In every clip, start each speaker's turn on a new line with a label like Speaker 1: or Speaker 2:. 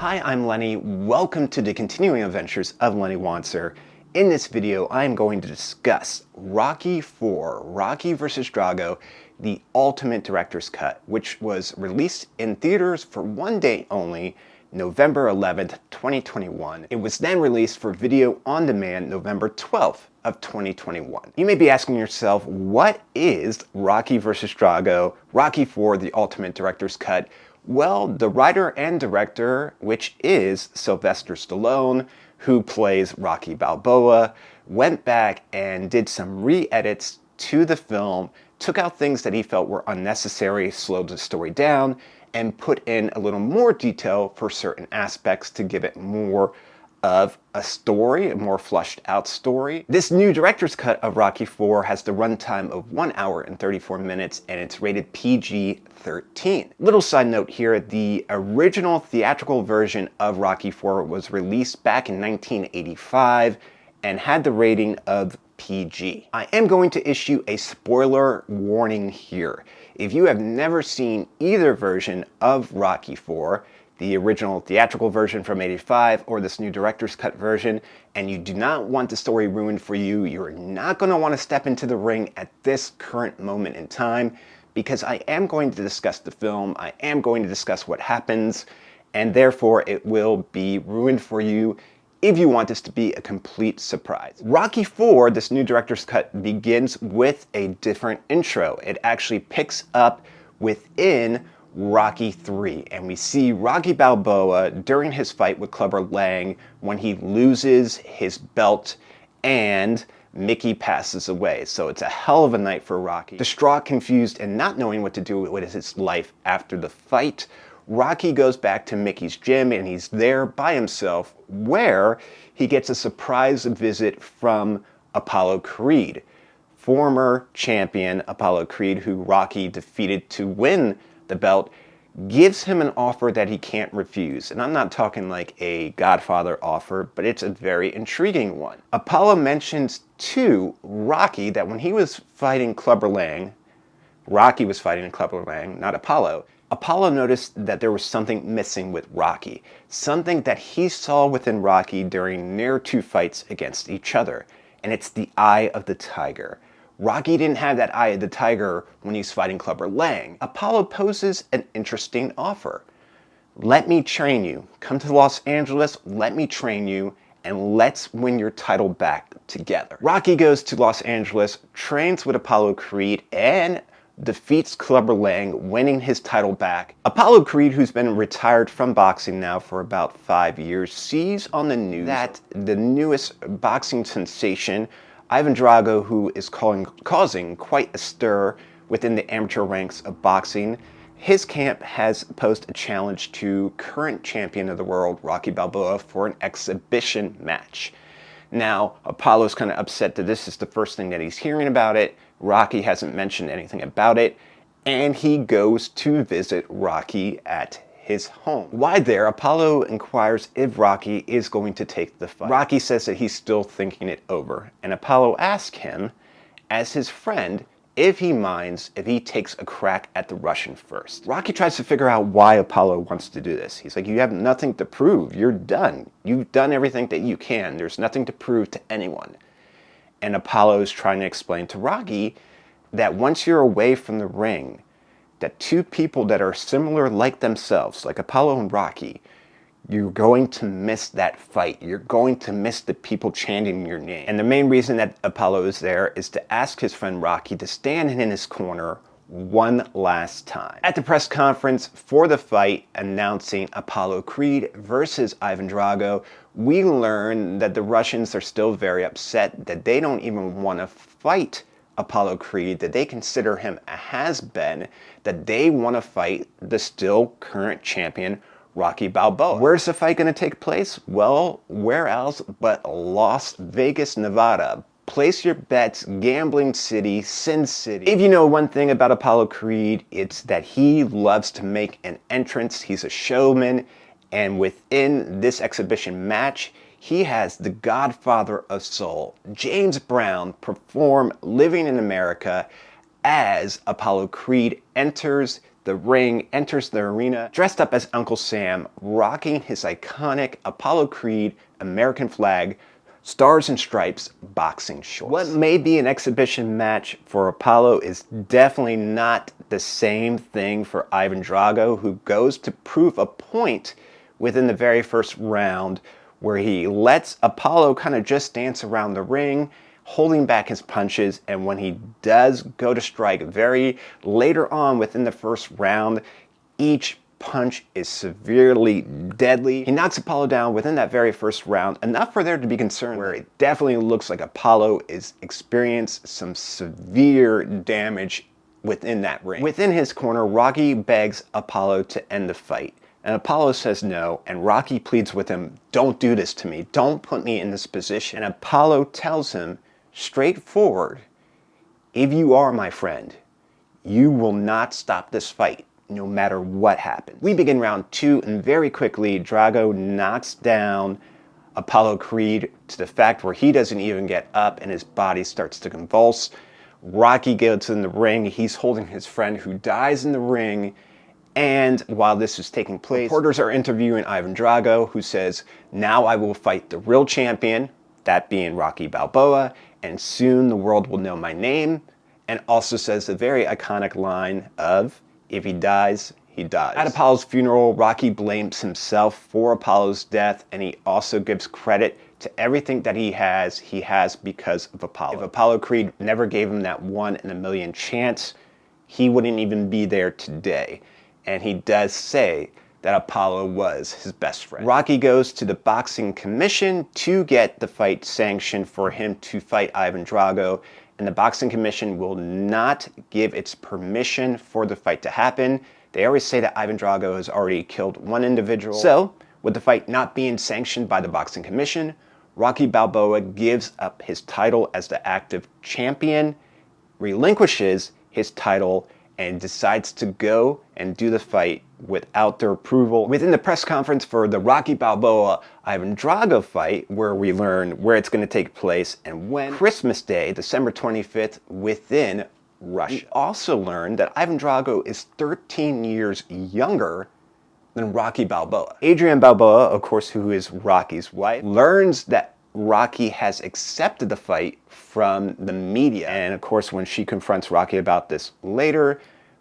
Speaker 1: Hi, I'm Lenny. Welcome to the continuing adventures of Lenny Wanser. In this video, I'm going to discuss Rocky IV, Rocky vs. Drago, the Ultimate Director's Cut, which was released in theaters for one day only, November 11th, 2021. It was then released for video on demand November 12th of 2021. You may be asking yourself, what is Rocky vs. Drago, Rocky IV, the Ultimate Director's Cut? Well, the writer and director, which is Sylvester Stallone, who plays Rocky Balboa, went back and did some re-edits to the film, took out things that he felt were unnecessary, slowed the story down, and put in a little more detail for certain aspects to give it more of a story, a more fleshed out story. This new director's cut of Rocky IV has the runtime of 1 hour and 34 minutes and it's rated PG-13. Little side note here, the original theatrical version of Rocky IV was released back in 1985 and had the rating of PG. I am going to issue a spoiler warning here. If you have never seen either version of Rocky IV, the original theatrical version from '85 or this new director's cut version, and you do not want the story ruined for you, you're not going to want to step into the ring at this current moment in time, because I am going to discuss the film, I am going to discuss what happens, and therefore it will be ruined for you if you want this to be a complete surprise. Rocky IV, this new director's cut, begins with a different intro. It actually picks up within Rocky III, and we see Rocky Balboa during his fight with Clubber Lang when he loses his belt and Mickey passes away. So it's a hell of a night for Rocky. Distraught, confused, and not knowing what to do with his life after the fight, Rocky goes back to Mickey's gym and he's there by himself, where he gets a surprise visit from Apollo Creed, former champion Apollo Creed, who Rocky defeated to win the belt, gives him an offer that he can't refuse. And I'm not talking like a Godfather offer, but it's a very intriguing one. Apollo mentions to Rocky that when he was fighting Clubber Lang, Rocky was fighting Clubber Lang, not Apollo. Apollo noticed that there was something missing with Rocky, something that he saw within Rocky during near two fights against each other, and it's the eye of the tiger. Rocky didn't have that eye of the tiger when he's fighting Clubber Lang. Apollo poses an interesting offer. Let me train you. Come to Los Angeles, let me train you, and let's win your title back together. Rocky goes to Los Angeles, trains with Apollo Creed, and defeats Clubber Lang, winning his title back. Apollo Creed, who's been retired from boxing now for about 5 years, sees on the news that the newest boxing sensation, Ivan Drago, who is causing quite a stir within the amateur ranks of boxing, his camp has posed a challenge to current champion of the world, Rocky Balboa, for an exhibition match. Now, Apollo's kind of upset that this is the first thing that he's hearing about it. Rocky hasn't mentioned anything about it, and he goes to visit Rocky at his home. While there, Apollo inquires if Rocky is going to take the fight. Rocky says that he's still thinking it over, and Apollo asks him, as his friend, if he minds if he takes a crack at the Russian first. Rocky tries to figure out why Apollo wants to do this. He's like, you have nothing to prove. You're done. You've done everything that you can. There's nothing to prove to anyone. And Apollo is trying to explain to Rocky that once you're away from the ring, that two people that are similar like themselves, like Apollo and Rocky, you're going to miss that fight. You're going to miss the people chanting your name. And the main reason that Apollo is there is to ask his friend Rocky to stand in his corner one last time. At the press conference for the fight announcing Apollo Creed versus Ivan Drago, we learn that the Russians are still very upset that they don't even want to fight Apollo Creed, that they consider him a has-been, that they want to fight the still current champion, Rocky Balboa. Where's the fight going to take place? Well, where else but Las Vegas, Nevada. Place your bets, gambling city, Sin City. If you know one thing about Apollo Creed, it's that he loves to make an entrance. He's a showman, and within this exhibition match, he has the Godfather of Soul, James Brown, perform Living in America as Apollo Creed enters the ring, enters the arena, dressed up as Uncle Sam, rocking his iconic Apollo Creed American flag Stars and Stripes boxing shorts. What may be an exhibition match for Apollo is definitely not the same thing for Ivan Drago, who goes to prove a point within the very first round where he lets Apollo kind of just dance around the ring, holding back his punches, and when he does go to strike very later on within the first round, each punch is severely deadly. He knocks Apollo down within that very first round, enough for there to be concern where it definitely looks like Apollo is experiencing some severe damage within that ring. Within his corner, Rocky begs Apollo to end the fight, and Apollo says no, and Rocky pleads with him, "Don't do this to me, don't put me in this position." And Apollo tells him straightforward, "If you are my friend, you will not stop this fight, no matter what happens." We begin round 2, and very quickly, Drago knocks down Apollo Creed to the fact where he doesn't even get up and his body starts to convulse. Rocky gets in the ring. He's holding his friend who dies in the ring. And while this is taking place, reporters are interviewing Ivan Drago, who says, "Now I will fight the real champion," that being Rocky Balboa, "and soon the world will know my name," and also says the very iconic line of, "If he dies, he dies." At Apollo's funeral, Rocky blames himself for Apollo's death, and he also gives credit to everything that he has because of Apollo. If Apollo Creed never gave him that 1 in a million chance, he wouldn't even be there today. And he does say that Apollo was his best friend. Rocky goes to the boxing commission to get the fight sanctioned for him to fight Ivan Drago, and the boxing commission will not give its permission for the fight to happen. They always say that Ivan Drago has already killed one individual. So, with the fight not being sanctioned by the boxing commission, Rocky Balboa gives up his title as the active champion, relinquishes his title, and decides to go and do the fight without their approval. Within the press conference for the Rocky Balboa Ivan Drago fight, where we learn where it's going to take place and when, Christmas Day, December 25th, within Russia. We also learn that Ivan Drago is 13 years younger than Rocky Balboa. Adrienne Balboa, of course, who is Rocky's wife, learns that Rocky has accepted the fight from the media. And of course, when she confronts Rocky about this later,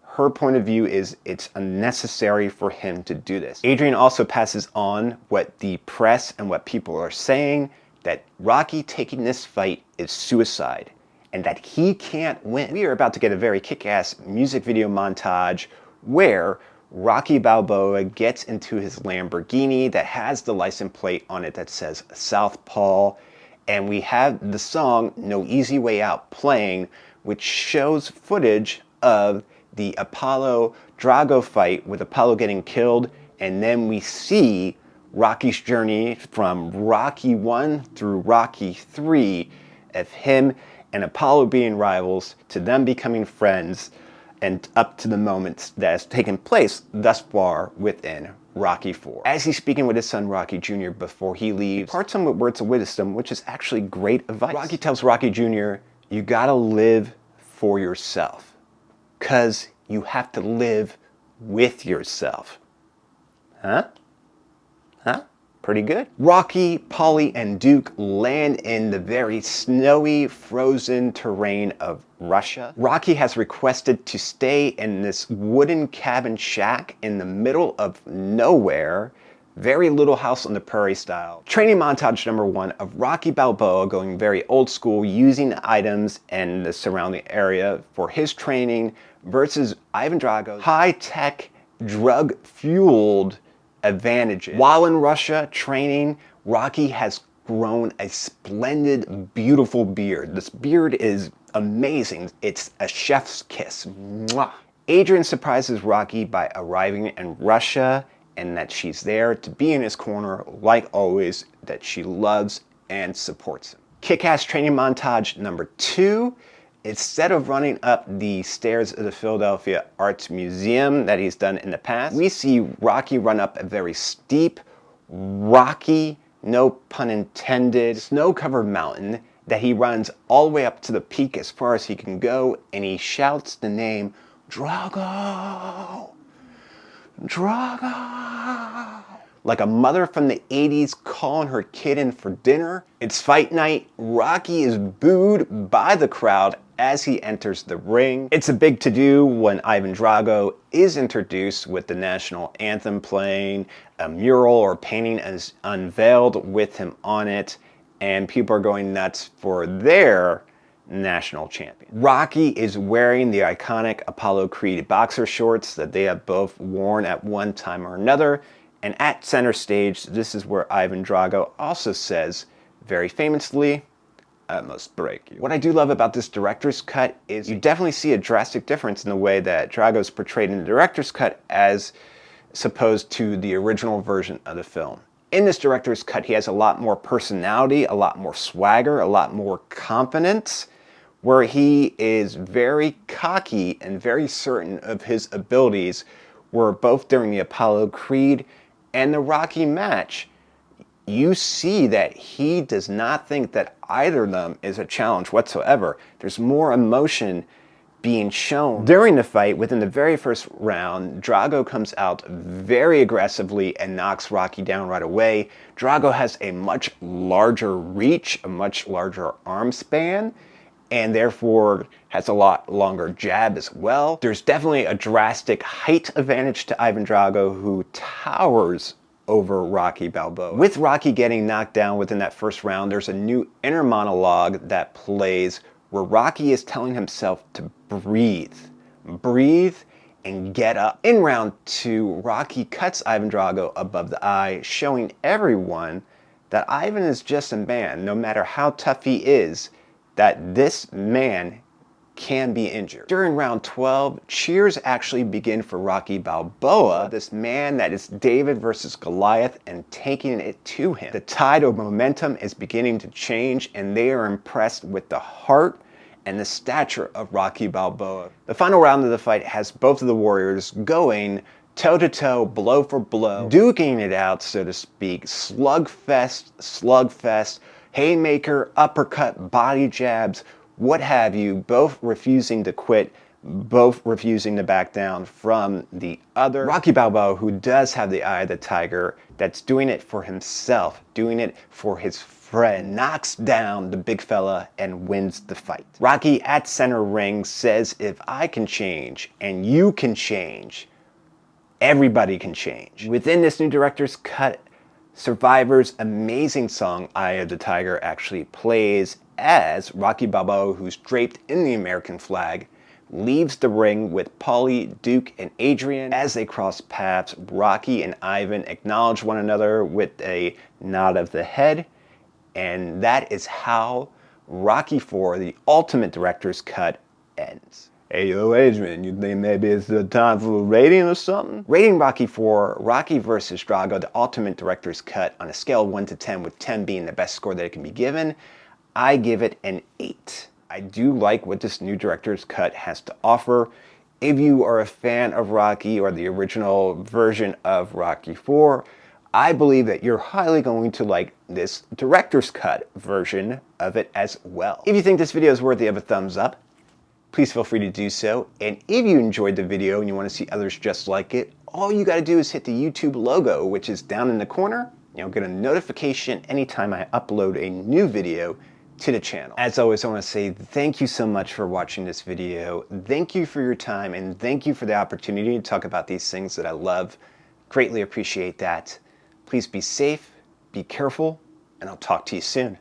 Speaker 1: her point of view is it's unnecessary for him to do this. Adrienne also passes on what the press and what people are saying, that Rocky taking this fight is suicide and that he can't win. We are about to get a very kick-ass music video montage where Rocky Balboa gets into his Lamborghini that has the license plate on it that says Southpaw, and we have the song No Easy Way Out playing, which shows footage of the Apollo Drago fight with Apollo getting killed, and then we see Rocky's journey from Rocky 1 through Rocky 3 of him and Apollo being rivals to them becoming friends, and up to the moments that has taken place thus far within Rocky 4. As he's speaking with his son Rocky Jr. before he leaves, he parts him with words of wisdom, which is actually great advice. Rocky tells Rocky Jr., "You gotta live for yourself, 'cause you have to live with yourself." Huh? Pretty good. Rocky, Paulie, and Duke land in the very snowy, frozen terrain of Russia. Rocky has requested to stay in this wooden cabin shack in the middle of nowhere. Very Little House on the Prairie style. Training montage number 1 of Rocky Balboa going very old school, using items and the surrounding area for his training versus Ivan Drago's high-tech, drug-fueled advantages. While in Russia training, Rocky has grown a splendid, beautiful beard. This beard is amazing. It's a chef's kiss. Mwah. Adrienne surprises Rocky by arriving in Russia, and that she's there to be in his corner, like always, that she loves and supports him. Kick-ass training montage number 2. Instead of running up the stairs of the Philadelphia Arts Museum that he's done in the past, we see Rocky run up a very steep, rocky, no pun intended, snow-covered mountain that he runs all the way up to the peak as far as he can go, and he shouts the name Drago! Drago! Like a mother from the 80s calling her kid in for dinner. It's fight night. Rocky is booed by the crowd as he enters the ring. It's a big to-do when Ivan Drago is introduced with the national anthem playing, a mural or painting is unveiled with him on it, and people are going nuts for their national champion. Rocky is wearing the iconic Apollo Creed boxer shorts that they have both worn at one time or another. And at center stage, this is where Ivan Drago also says, very famously, "I must break you." What I do love about this director's cut is you definitely see a drastic difference in the way that Drago's portrayed in the director's cut as opposed to the original version of the film. In this director's cut, he has a lot more personality, a lot more swagger, a lot more confidence, where he is very cocky and very certain of his abilities, where both during the Apollo Creed and the Rocky match, you see that he does not think that either of them is a challenge whatsoever. There's more emotion being shown. During the fight, within the very first round, Drago comes out very aggressively and knocks Rocky down right away. Drago has a much larger reach, a much larger arm span, and therefore has a lot longer jab as well. There's definitely a drastic height advantage to Ivan Drago, who towers over Rocky Balboa. With Rocky getting knocked down within that first round, there's a new inner monologue that plays where Rocky is telling himself to breathe. Breathe and get up. In round 2, Rocky cuts Ivan Drago above the eye, showing everyone that Ivan is just a man, no matter how tough he is, that this man can be injured. During round 12, cheers actually begin for Rocky Balboa, this man that is David versus Goliath and taking it to him. The tide of momentum is beginning to change, and they are impressed with the heart and the stature of Rocky Balboa. The final round of the fight has both of the warriors going toe-to-toe, blow for blow, duking it out, so to speak, slugfest, haymaker, uppercut, body jabs, what have you, both refusing to quit, both refusing to back down from the other. Rocky Balboa, who does have the eye of the tiger, that's doing it for himself, doing it for his friend, knocks down the big fella and wins the fight. Rocky at center ring says, "If I can change and you can change, everybody can change." Within this new director's cut, Survivor's amazing song, "Eye of the Tiger," actually plays as Rocky Balboa, who's draped in the American flag, leaves the ring with Paulie, Duke, and Adrian. As they cross paths, Rocky and Ivan acknowledge one another with a nod of the head, and that is how Rocky IV, the ultimate director's cut, ends. Hey, yo, Adrian, you think maybe it's the time for a rating or something? Rating Rocky IV, Rocky vs. Drago, the ultimate director's cut, on a scale of 1 to 10, with 10 being the best score that it can be given, I give it an 8. I do like what this new director's cut has to offer. If you are a fan of Rocky or the original version of Rocky IV, I believe that you're highly going to like this director's cut version of it as well. If you think this video is worthy of a thumbs up, please feel free to do so. And if you enjoyed the video and you want to see others just like it, all you got to do is hit the YouTube logo, which is down in the corner. You'll get a notification anytime I upload a new video to the channel. As always, I want to say thank you so much for watching this video. Thank you for your time, and thank you for the opportunity to talk about these things that I love. Greatly appreciate that. Please be safe, be careful, and I'll talk to you soon.